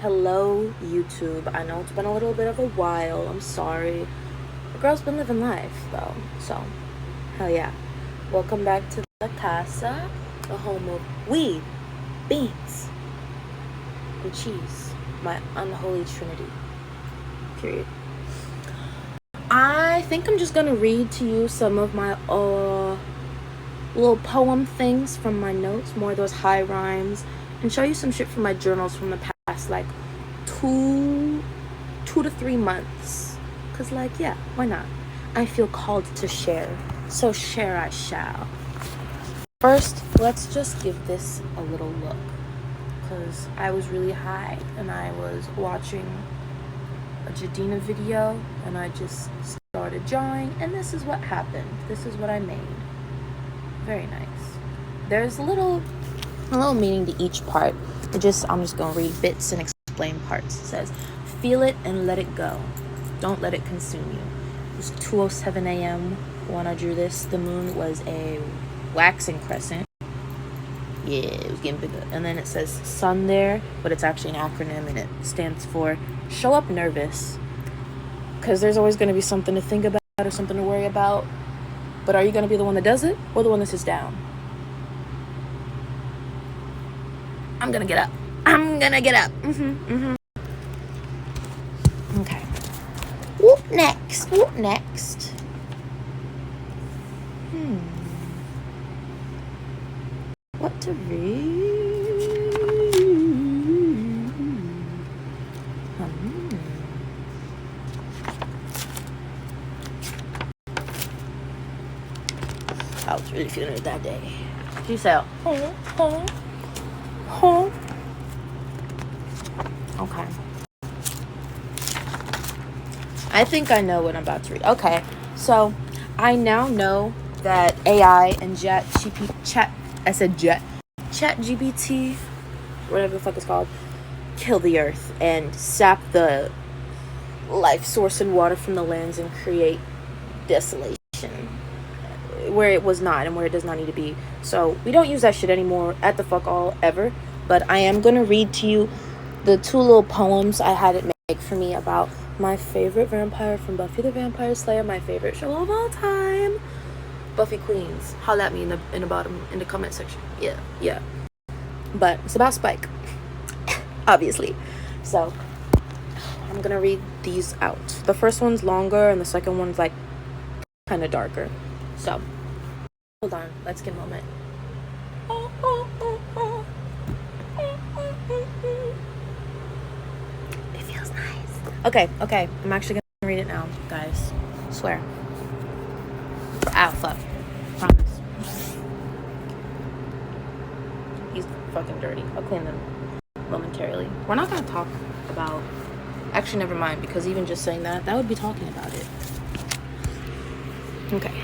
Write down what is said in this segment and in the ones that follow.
Hello, YouTube. I know it's been a little bit of a while. I'm sorry. The girl's been living life, though. So, hell yeah. Welcome back to the casa, the home of weed, beans, and cheese. My unholy trinity. Period. I think I'm just gonna read to you some of my little poem things from my notes, more of those high rhymes, and show you some shit from my journals from the past, like, two to 3 months. Cause, like, yeah, why not? I feel called to share, so share I shall. First, let's just give this a little look, cause I was really high and I was watching a Jadina video and I just started drawing, and this is what happened. This is what I made. Very nice. There's a little meaning to each part. I'm just gonna read bits and explain parts. It says, feel it and let it go. Don't let it consume you. It was 2:07 a.m. when I drew this. The moon was a waxing crescent. Yeah, it was getting bigger. And then it says sun there, but it's actually an acronym, and it stands for show up nervous. Because there's always going to be something to think about or something to worry about. But are you going to be the one that does it or the one that sits down? I'm going to get up. Okay. Whoop next. What to read? I was really feeling it that day. She said, Okay. I think I know what I'm about to read. Okay, so I now know that AI and ChatGPT, whatever the fuck it's called, kill the earth and sap the life source and water from the lands and create desolation where it was not and where it does not need to be. So we don't use that shit anymore at the fuck all ever. But I am gonna read to you the 2 little poems I had it make for me about my favorite vampire from Buffy the Vampire Slayer, my favorite show of all time, Buffy Queens. Holla at me in the comment section. Yeah. But it's about Spike, obviously. So I'm gonna read these out. The first one's longer and the second one's like kind of darker. So hold on, let's get a moment. It feels nice. Okay, I'm actually gonna read it now, guys. Swear. Fuck. Promise. He's fucking dirty. I'll clean them momentarily. We're not gonna talk about... Actually, never mind, because even just saying that would be talking about it. Okay.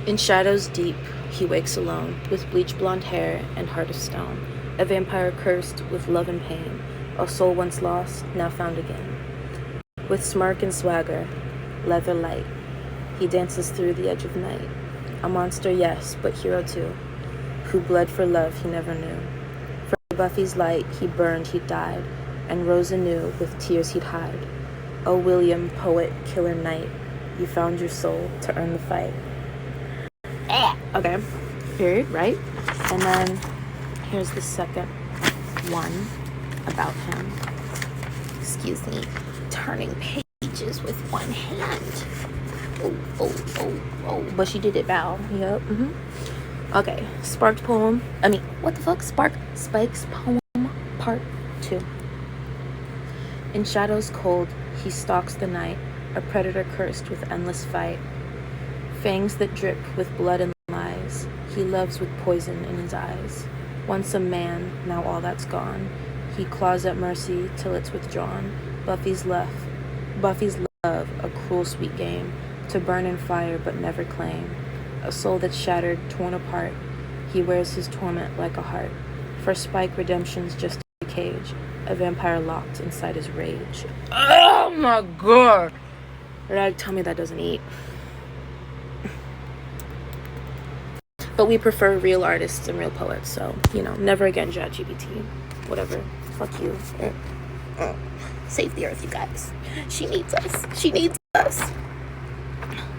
In shadows deep, he wakes alone, with bleach blonde hair and heart of stone, a vampire cursed with love and pain, a soul once lost, now found again. With smirk and swagger, leather light, he dances through the edge of night. A monster, yes, but hero too, who bled for love he never knew. For Buffy's light, he burned, he died, and rose anew with tears he'd hide. O William, poet, killer knight, you found your soul to earn the fight. Okay, period, right? And then here's the second one about him. Excuse me, turning pages with one hand. Oh, but she did it, Val. Yep. Okay, Spike's poem, part 2. In shadows cold, he stalks the night, a predator cursed with endless fight. Fangs that drip with blood and lies, he loves with poison in his eyes. Once a man, now all that's gone, he claws at mercy till it's withdrawn. Buffy's love, a cruel sweet game, to burn in fire but never claim. A soul that's shattered, torn apart, he wears his torment like a heart. For Spike, redemption's just a cage, a vampire locked inside his rage. Oh my god! Like, tell me that doesn't eat. But we prefer real artists and real poets. So, you know, never again ChatGPT. Whatever. Fuck you. Save the earth, you guys. She needs us. She needs us.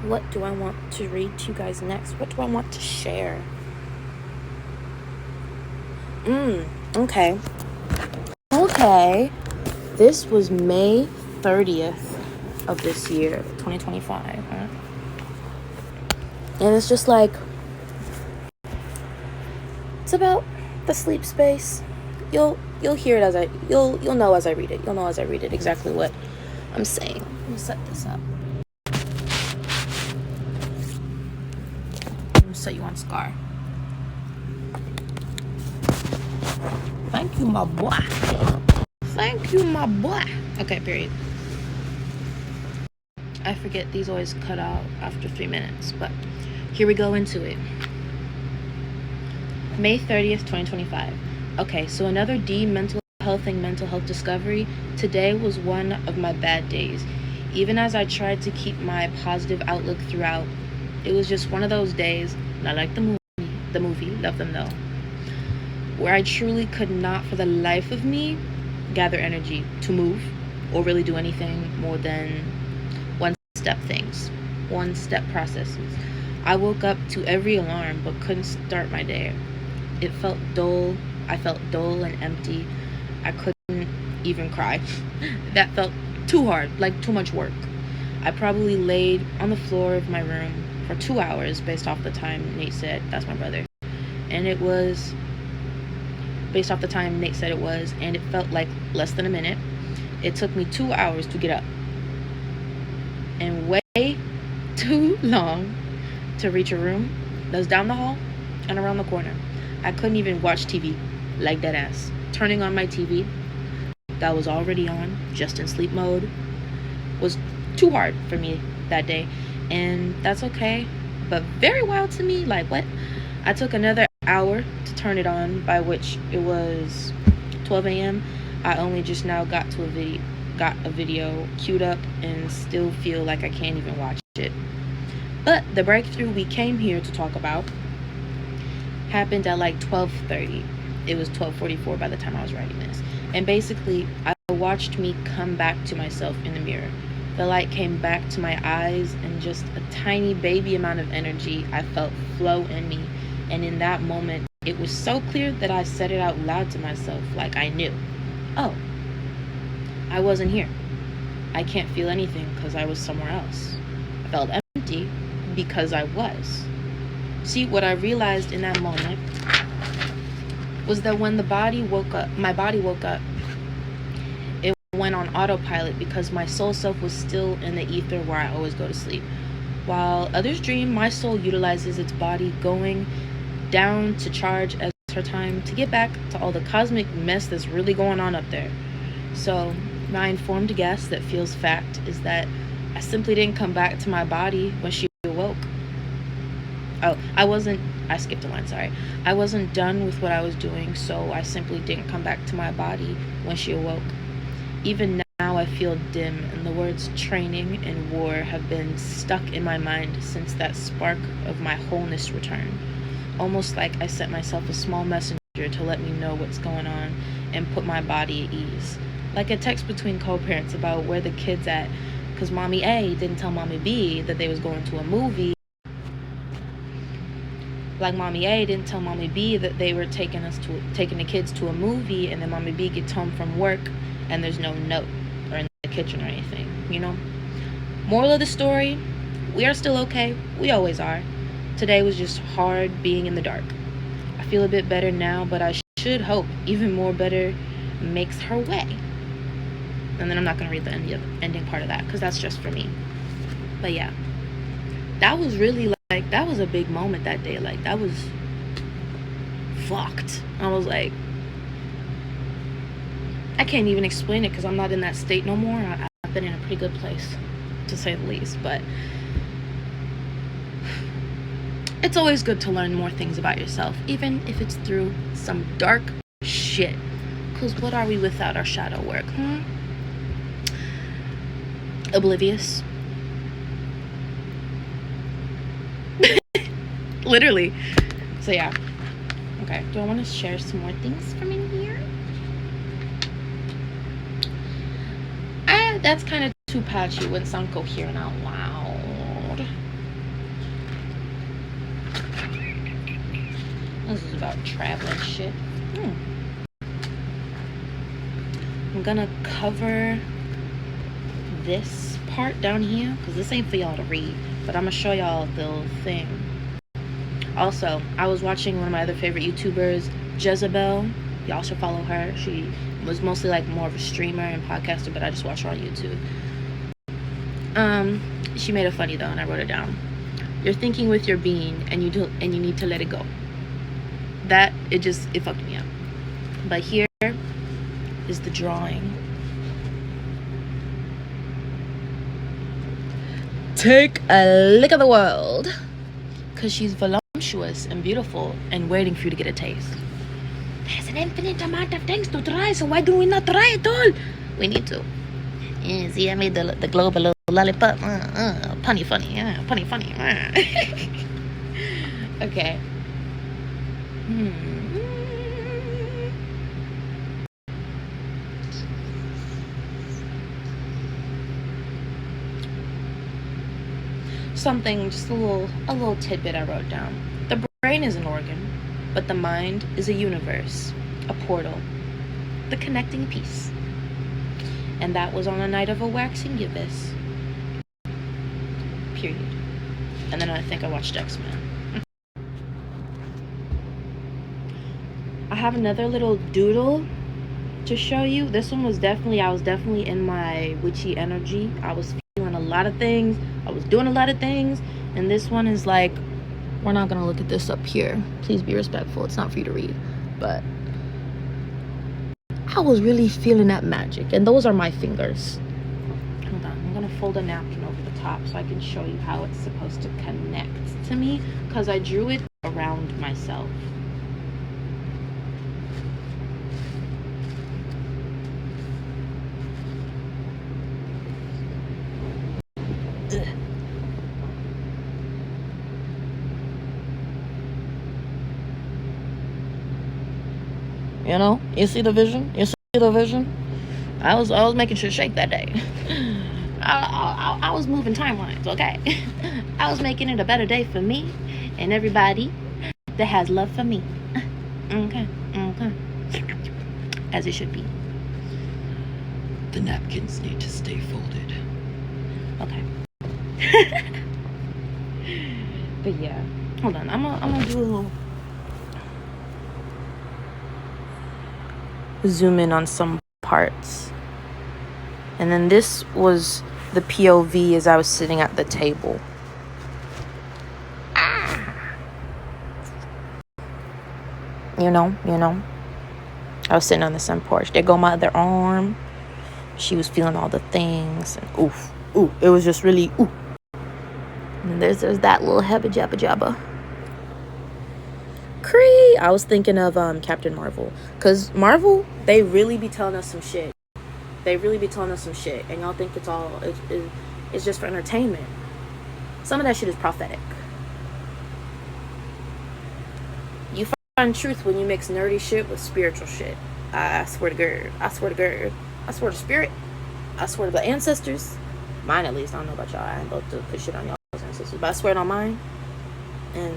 What do I want to read to you guys next? What do I want to share? Okay. Okay. This was May 30th of this year, 2025. Huh? And it's just like, it's about the sleep space. You'll hear it as you'll know as I read it. You'll know as I read it exactly what I'm saying. Let me set this up. I'm gonna set you on Scar. Thank you, my boy. Thank you, my boy. Okay, period. I forget these always cut out after 3 minutes, but here we go into it. May 30th, 2025. Okay, so another mental health discovery. Today was one of my bad days. Even as I tried to keep my positive outlook throughout, it was just one of those days, not like the movie, love them though, where I truly could not for the life of me gather energy to move or really do anything more than one-step processes. I woke up to every alarm but couldn't start my day. It felt dull. I felt dull and empty. I couldn't even cry. That felt too hard, like too much work. I probably laid on the floor of my room for 2 hours based off the time Nate said, that's my brother. And it was based off the time Nate said it was, and it felt like less than a minute. It took me 2 hours to get up. And way too long to reach a room that's down the hall and around the corner. I couldn't even watch TV like that ass. Turning on my TV that was already on, just in sleep mode, was too hard for me that day. And that's okay, but very wild to me. Like, what? I took another hour to turn it on, by which it was 12 a.m. I only just now got a video queued up and still feel like I can't even watch it. But the breakthrough we came here to talk about happened at like 12:30. It was 12:44 by the time I was writing this. And basically, I watched me come back to myself in the mirror. The light came back to my eyes, and just a tiny baby amount of energy I felt flow in me. And in that moment, it was so clear that I said it out loud to myself, like I knew. Oh, I wasn't here. I can't feel anything because I was somewhere else. I felt empty because I was. See, what I realized in that moment was that when my body woke up, it went on autopilot because my soul self was still in the ether where I always go to sleep. While others dream, my soul utilizes its body going down to charge as her time to get back to all the cosmic mess that's really going on up there. So my informed guess that feels fact is that I simply didn't come back to my body when she awoke. Oh, I skipped a line, sorry. I wasn't done with what I was doing, so I simply didn't come back to my body when she awoke. Even now I feel dim, and the words training and war have been stuck in my mind since that spark of my wholeness returned. Almost like I sent myself a small messenger to let me know what's going on and put my body at ease. Like a text between co-parents about where the kid's at, because Mommy A didn't tell Mommy B that they was going to a movie. Like Mommy A didn't tell Mommy B that they were taking the kids to a movie, and then Mommy B gets home from work and there's no note or in the kitchen or anything, you know? Moral of the story, we are still okay. We always are. Today was just hard being in the dark. I feel a bit better now, but I should hope even more better makes her way. And then I'm not going to read the ending part of that because that's just for me. But yeah, that was really like, that was a big moment that day. Like, that was fucked. I was like, I can't even explain it because I'm not in that state no more. I've been in a pretty good place, to say the least. But it's always good to learn more things about yourself, even if it's through some dark shit. Because what are we without our shadow work? Oblivious. Literally. So yeah. Okay, do I want to share some more things from in here? That's kind of too patchy. It wouldn't sound coherent out loud. This is about traveling shit. I'm gonna cover this part down here because this ain't for y'all to read, but I'm gonna show y'all the thing. Also, I was watching one of my other favorite YouTubers, Jezebel. Y'all should follow her. She was mostly like more of a streamer and podcaster, but I just watch her on YouTube. She made it funny though, and I wrote it down. You're thinking with your being, and you need to let it go. That it fucked me up. But here is the drawing. Take a look at the world, because she's voluptuous and beautiful and waiting for you to get a taste. There's an infinite amount of things to try, so why do we not try it all? We need to. Yeah, see, I made the globe a little lollipop. Punny funny. Punny funny. Okay. Something, just a little tidbit I wrote down. The brain is an organ, but the mind is a universe, a portal, the connecting piece. And that was on the night of a waxing gibbous. Period. And then I think I watched X-Men. I have another little doodle to show you. This one was I was definitely in my witchy energy. I was feeling a lot of things. I was doing a lot of things. And this one is like, we're not gonna look at this up here. Please be respectful. It's not for you to read. But I was really feeling that magic. And those are my fingers. Hold on. I'm gonna fold a napkin over the top so I can show you how it's supposed to connect to me, because I drew it around myself. You know, you see the vision? I was making shit shake that day. I was moving timelines, okay? I was making it a better day for me and everybody that has love for me. Okay. As it should be. The napkins need to stay folded. Okay. But yeah. Hold on. I'm gonna do a little zoom in on some parts. And then this was the POV as I was sitting at the table. You know. I was sitting on the sun porch. There go my other arm. She was feeling all the things. And ooh. It was just really ooh. And there's that little hebba jabba jabba. Cree. I was thinking of Captain Marvel. Because Marvel, they really be telling us some shit. And y'all think it's just for entertainment. Some of that shit is prophetic. You find truth when you mix nerdy shit with spiritual shit. I swear to God. I swear to spirit. I swear to the ancestors. Mine at least. I don't know about y'all. I ain't about to put shit on y'all's ancestors. But I swear it on mine. And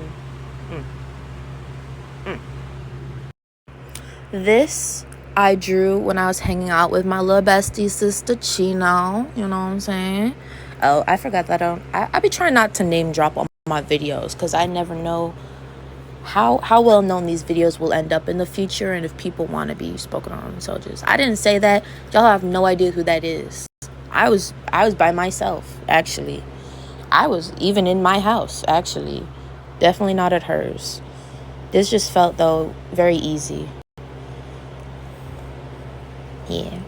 this I drew when I was hanging out with my little bestie sister Chino. You know what I'm saying? Oh, I forgot that I be trying not to name drop on my videos, because I never know how well known these videos will end up in the future, and if people want to be spoken on. So I didn't say that. Y'all have no idea who that is. I was by myself, actually. I was even in my house, actually. Definitely not at hers. This just felt, though, very easy. Yeah.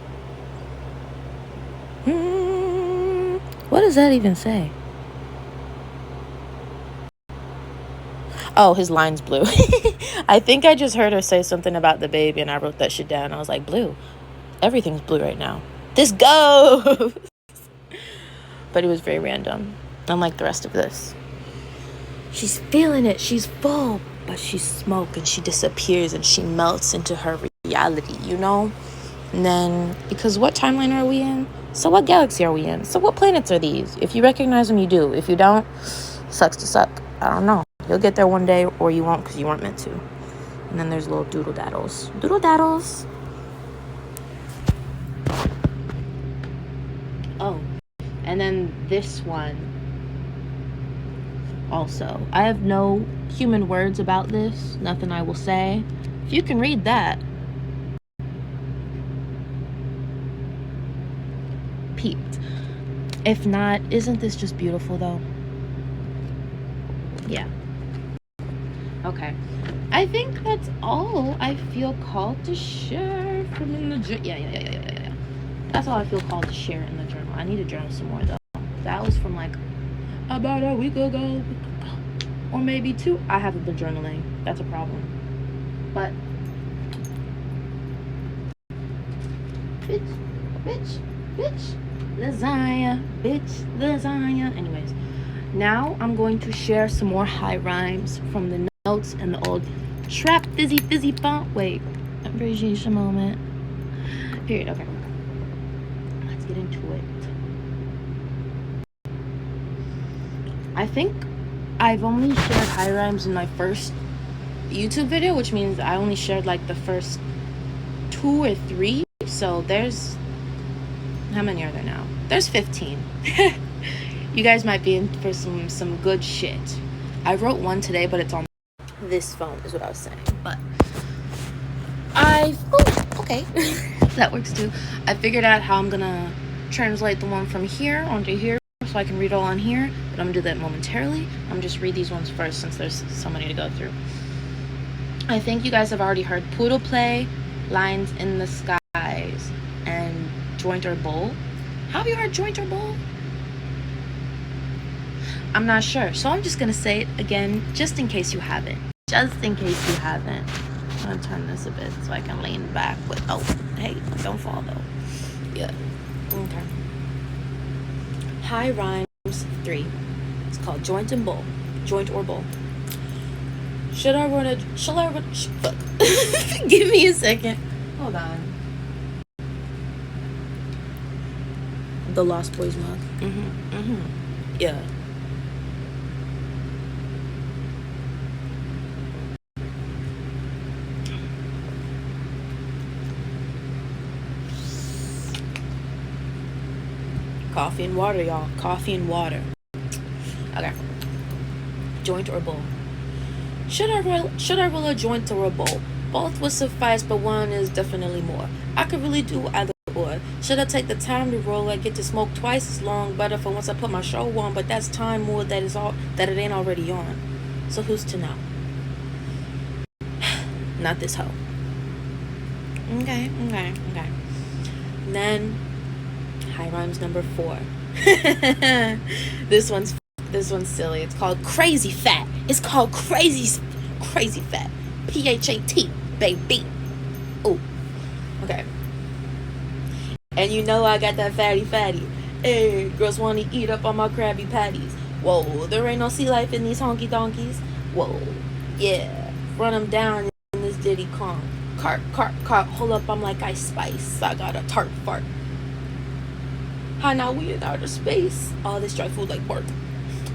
What does that even say? Oh, his line's blue. I think I just heard her say something about the baby, and I wrote that shit down. I was like, blue. Everything's blue right now. This goes. But it was very random. Unlike the rest of this. She's feeling it. She's full but she's smoke and she disappears and she melts into her reality, you know? And then, because what timeline are we in? So what galaxy are we in? So what planets are these? If you recognize them, you do. If you don't, sucks to suck. I don't know. You'll get there one day, or you won't because you weren't meant to. And then there's little doodle daddles. Doodle daddles. Oh, and then this one also. I have no human words about this. Nothing I will say. If you can read that. Peeped. If not, isn't this just beautiful though? Yeah. Okay. I think that's all I feel called to share from in the yeah. That's all I feel called to share in the journal. I need to journal some more though. That was from like about a week ago. Or maybe 2. I haven't been journaling. That's a problem. But bitch. Lasagna, bitch, lasagna. Anyways, now I'm going to share some more high rhymes from the notes and the old trap fizzy font. Wait, appreciation moment. Period. Okay, let's get into it. I think I've only shared high rhymes in my first YouTube video, which means I only shared like the first 2 or 3. So there's, how many are there now? There's 15. You guys might be in for some good shit. I wrote one today, but it's on this phone is what I was saying. But okay. That works too. I figured out how I'm gonna translate the one from here onto here so I can read all on here, but I'm gonna do that momentarily. I'm just read these ones first since there's so many to go through. I think you guys have already heard poodle play, lines in the skies, and joint or bowl. Have you heard joint or bowl? I'm not sure, so I'm just gonna say it again just in case you haven't. I'm gonna turn this a bit so I can lean back with, oh, hey, don't fall though. Yeah, okay. High rhymes 3. It's called joint and bowl. Joint or bowl. Fuck. Give me a second. Hold on. The Lost Boys mug. Yeah. Coffee and water, y'all. Coffee and water. Okay. Joint or bowl. Should I roll a joint or a bowl? Both would suffice, but one is definitely more. I could really do either or. Should I take the time to roll? I get to smoke twice as long, better for once I put my show on, but that's time more that it ain't already on. So who's to know? Not this hoe. Okay. And then high rhymes number 4. This one's silly. It's called crazy fat. It's called crazy fat. PHAT, baby. Oh, okay. And you know I got that fatty. Hey, girls want to eat up on my Krabby Patties. Whoa, there ain't no sea life in these honky donkeys. Whoa, yeah, run them down in this Diddy Kong. Cart, hold up, I'm like Ice Spice. I got a tart fart. How now we in outer space? All this dry food like bark.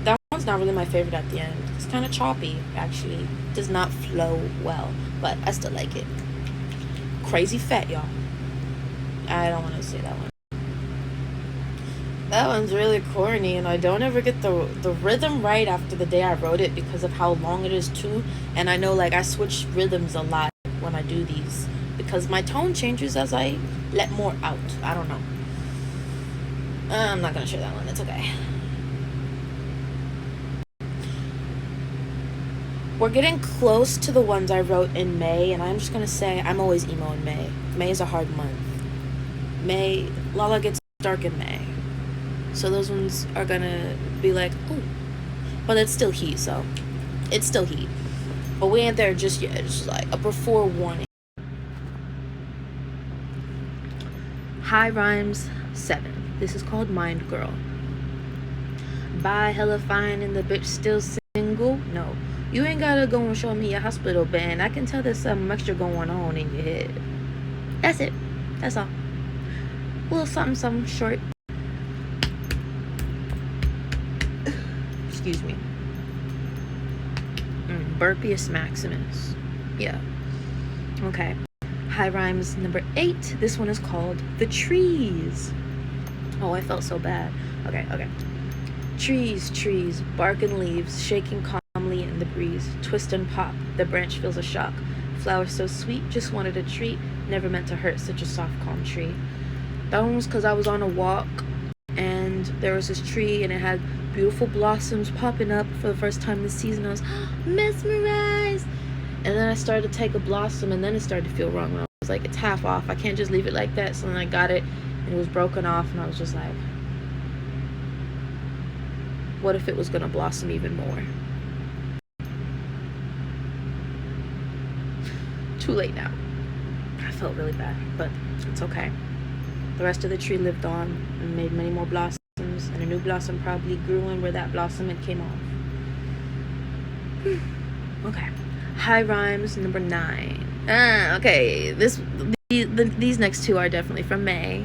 That one's not really my favorite at the end. It's kind of choppy, actually. Does not flow well, but I still like it. Crazy fat, y'all. I don't want to say that one. That one's really corny, and I don't ever get the rhythm right after the day I wrote it because of how long it is too. And I know like I switch rhythms a lot when I do these because my tone changes as I let more out. I don't know. I'm not gonna share that one. It's okay. We're getting close to the ones I wrote in May, and I'm just gonna say I'm always emo in May. May is a hard month. Lala gets dark in May. So those ones are gonna be like, oh. But it's still heat, so. It's still heat. But we ain't there just yet. It's just like a before warning. High rhymes 7. This is called Mind Girl. Bye hella fine and the bitch still single? No. You ain't gotta go and show me your hospital band. I can tell there's something extra going on in your head. That's it. That's all. A little something short. Excuse me. Burpius maximus. Yeah. Okay. High rhymes number 8. This one is called the trees. Oh, I felt so bad. Okay. Trees, bark and leaves, shaking calmly in the breeze. Twist and pop, the branch feels a shock. Flower so sweet, just wanted a treat. Never meant to hurt such a soft, calm tree. That one was because I was on a walk and there was this tree and it had beautiful blossoms popping up for the first time this season. I was mesmerized. And then I started to take a blossom and then it started to feel wrong. And I was like, it's half off. I can't just leave it like that. So then I got it and it was broken off and I was just like, what if it was going to blossom even more? Too late now. I felt really bad, but it's okay. The rest of the tree lived on and made many more blossoms, and a new blossom probably grew in where that blossom had came off. Okay. High rhymes number 9. Okay. These next 2 are definitely from May.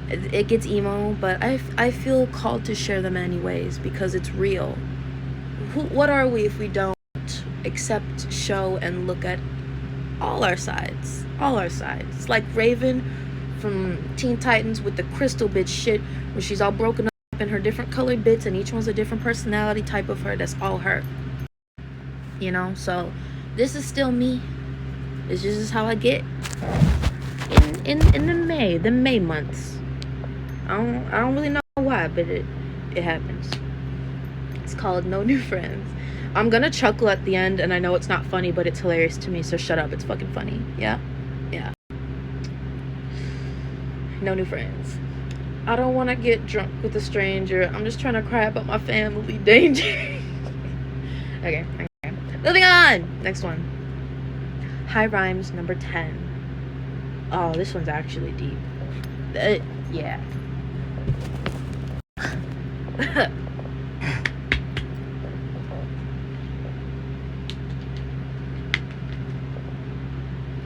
It gets emo, but I feel called to share them anyways because it's real. What are we if we don't accept, show, and look at all our sides? All our sides. Like Raven from Teen Titans with the crystal bitch shit, where she's all broken up in her different colored bits and each one's a different personality type of her. That's all her. You know? So this is still me. This is how I get in the May months. I don't really know why, but it happens. It's called No New Friends. I'm gonna chuckle at the end, and I know it's not funny, but it's hilarious to me, so shut up. It's fucking funny. Yeah. No new friends. I don't want to get drunk with a stranger. I'm just trying to cry about my family. Danger. Okay. Moving on. Next one. High rhymes number 10. Oh, this one's actually deep. Yeah.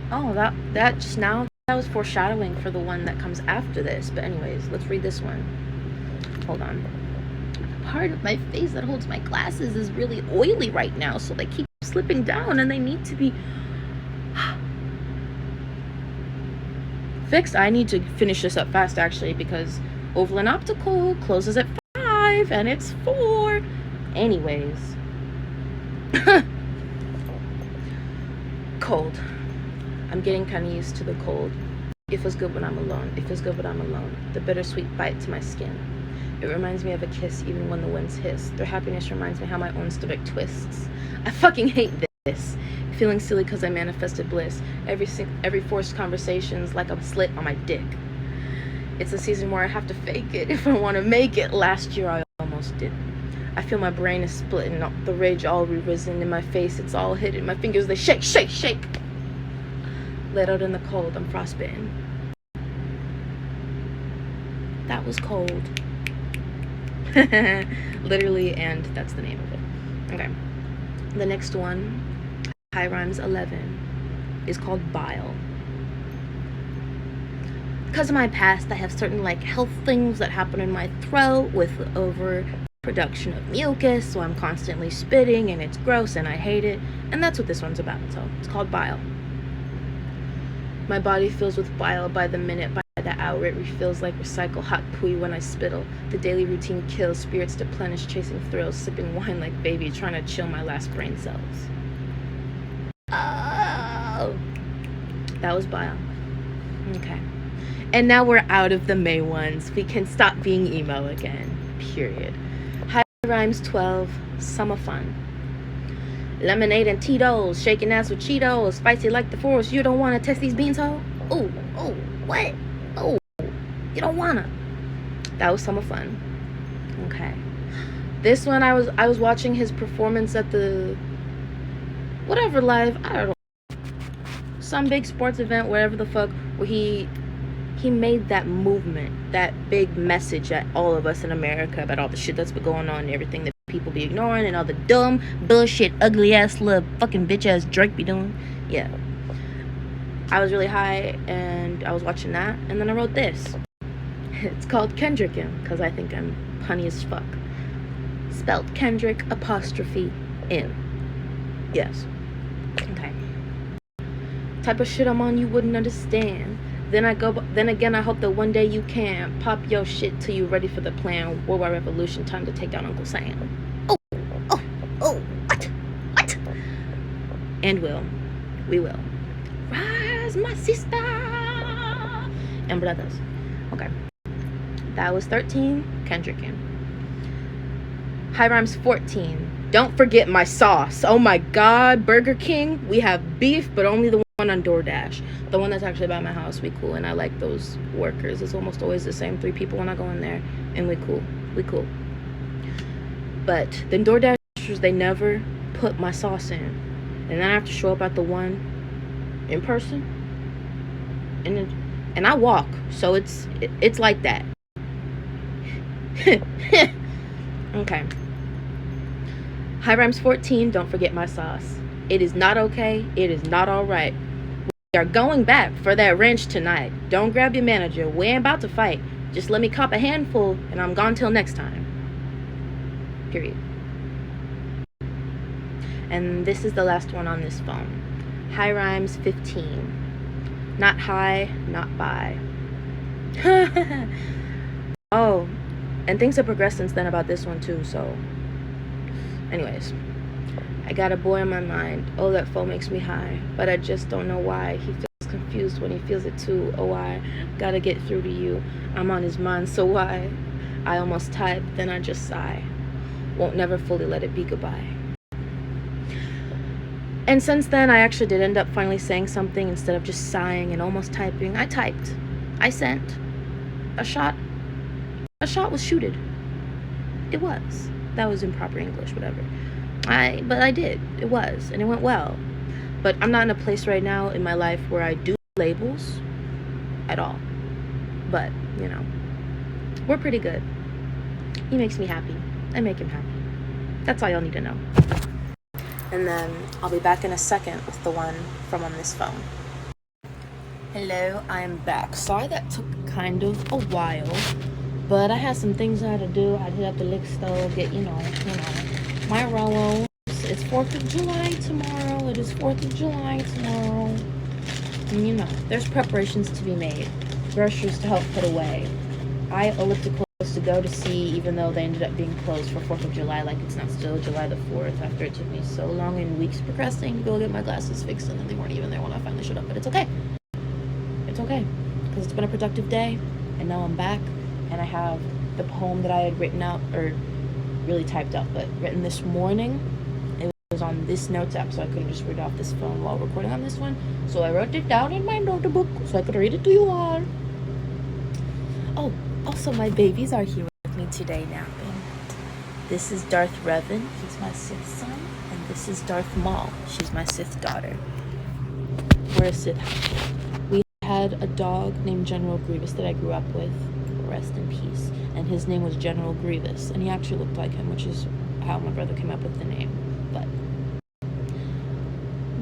Oh, that just now, that was foreshadowing for the one that comes after this. But anyways, let's read this one. Hold on. The part of my face that holds my glasses is really oily right now, so they keep slipping down and they need to be fixed. I need to finish this up fast, actually, because Overland Optical closes at 5 and it's 4. Anyways. Cold. I'm getting kind of used to the cold. It feels good when I'm alone. It feels good when I'm alone. The bittersweet bite to my skin. It reminds me of a kiss even when the winds hiss. Their happiness reminds me how my own stomach twists. I fucking hate this. Feeling silly because I manifested bliss. Every forced conversation's like a slit on my dick. It's a season where I have to fake it if I want to make it. Last year I almost did. I feel my brain is splitting up. The rage all risen in my face. It's all hidden. My fingers, they shake. Let out in the cold, I'm frostbitten. That was cold. Literally, and that's the name of it. Okay. The next one, high rhymes 11, is called bile. Because of my past, I have certain health things that happen in my throat with overproduction of mucus, so I'm constantly spitting and it's gross and I hate it. And that's what this one's about. So it's called bile. My body fills with bile by the minute, by the hour. It refills like recycled hot poo when I spittle. The daily routine kills, spirits deplenish, chasing thrills, sipping wine like baby, trying to chill my last brain cells. Oh, that was bile. Okay. And now we're out of the May ones. We can stop being emo again. Period. High rhymes 12, summer fun. Lemonade and Tito's, shaking ass with Cheetos, spicy like the forest. You don't want to test these beans, ho? Oh, what? Oh, you don't wanna. That was summer fun. Okay. This one, I was watching his performance at the whatever live, I don't know, some big sports event, whatever the fuck, where he made that movement, that big message at all of us in America about all the shit that's been going on and everything that people be ignoring and all the dumb bullshit, ugly ass little fucking bitch ass Drake be doing. Yeah, I was really high and I was watching that, and then I wrote this. It's called Kendrickin' because I think I'm punny as fuck. Spelled Kendrick apostrophe in. Yes. Okay. Type of shit I'm on you wouldn't understand. Then again, I hope that one day you can pop your shit till you ready for the plan. Worldwide revolution, time to take down Uncle Sam. Oh, what? And we will. Rise, my sister and brothers. Okay. That was 13, Kendrickin'. High rhymes 14. Don't forget my sauce. Oh my God, Burger King. We have beef, but only the one on DoorDash. The one that's actually by my house, we cool. And I like those workers. It's almost always the same 3 people when I go in there. And we cool. But then DoorDashers, they never put my sauce in. And then I have to show up at the one in person. And I walk. So it's like that. Okay. High rhymes 14. Don't forget my sauce. It is not okay. It is not all right. We are going back for that wrench tonight. Don't grab your manager. We ain't about to fight. Just let me cop a handful and I'm gone till next time. Period. And this is the last one on this phone. High rhymes 15. Not high, not by. Oh, and things have progressed since then about this one too, so anyways. I got a boy in my mind. Oh, that phone makes me high, but I just don't know why. He feels confused when he feels it too. Oh, I gotta get through to you. I'm on his mind, so why? I almost type, then I just sigh. Won't never fully let it be goodbye. And since then, I actually did end up finally saying something instead of just sighing and almost typing. I typed. I sent. A shot was shooted. It was. That was improper English, whatever. But I did. It was. And it went well. But I'm not in a place right now in my life where I do labels at all. But, you know, we're pretty good. He makes me happy. I make him happy. That's all y'all need to know. And then I'll be back in a second with the one from on this phone. Hello, I am back. Sorry that took kind of a while, but I had some things I had to do. I had to hit up the lick stove, get, you know, my Rellos. It's 4th of July tomorrow. It is 4th of July tomorrow. And, you know, there's preparations to be made. Groceries to help put away. I ellipticals to go to see, even though they ended up being closed for 4th of July, like it's not still July the 4th, after it took me so long and weeks procrastinating to go get my glasses fixed, and then they weren't even there when I finally showed up. But it's okay. It's okay, because it's been a productive day, and now I'm back, and I have the poem that I had written out, or really typed up, but written this morning. It was on this notes app, so I couldn't just read off this phone while recording on this one, so I wrote it down in my notebook so I could read it to you all. Oh, also my babies are here with me today napping. This is Darth Revan, he's my Sith son, and this is Darth Maul, she's my Sith daughter. We're a Sith household. We had a dog named General Grievous that I grew up with, rest in peace, and his name was General Grievous, and he actually looked like him, which is how my brother came up with the name. But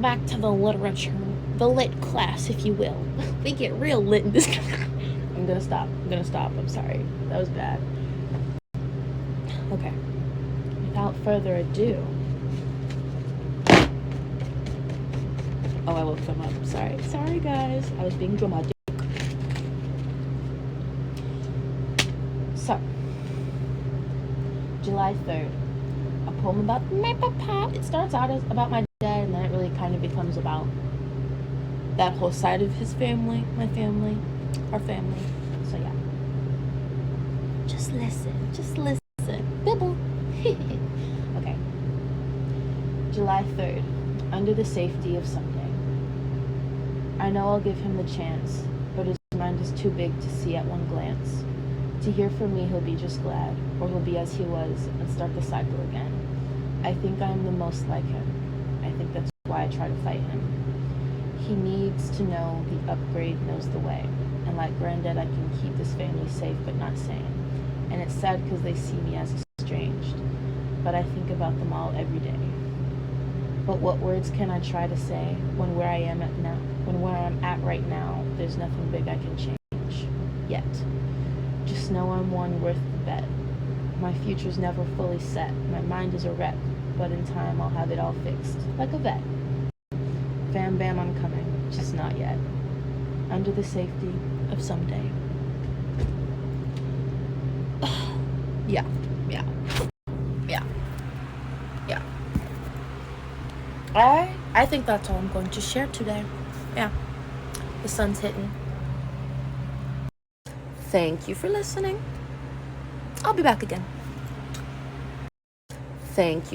back to the literature, the lit class, if you will. We get real lit in this class. I'm gonna stop. I'm sorry. That was bad. Okay. Without further ado. Oh, I woke them up. Sorry guys. I was being dramatic. So, July 3rd. A poem about my papa. It starts out as about my dad, and then it really kind of becomes about that whole side of his family, my family, our family. So yeah. Just listen. Bibble. Okay. July 3rd. Under the safety of Sunday. I know I'll give him the chance, but his mind is too big to see at one glance. To hear from me, he'll be just glad, or he'll be as he was and start the cycle again. I think I'm the most like him. I think that's why I try to fight him. He needs to know the upgrade knows the way, and like Granddad, I can keep this family safe but not sane. And it's sad because they see me as estranged. but I think about them all every day. But what words can I try to say when where I'm at right now, there's nothing big I can change yet. Just know I'm one worth the bet. My future's never fully set. My mind is a wreck, but in time I'll have it all fixed, like a vet. Bam bam, I'm coming, just not yet. Under the safety of someday. Yeah. I think that's all I'm going to share today. Yeah. The sun's hitting. Thank you for listening. I'll be back again. Thank you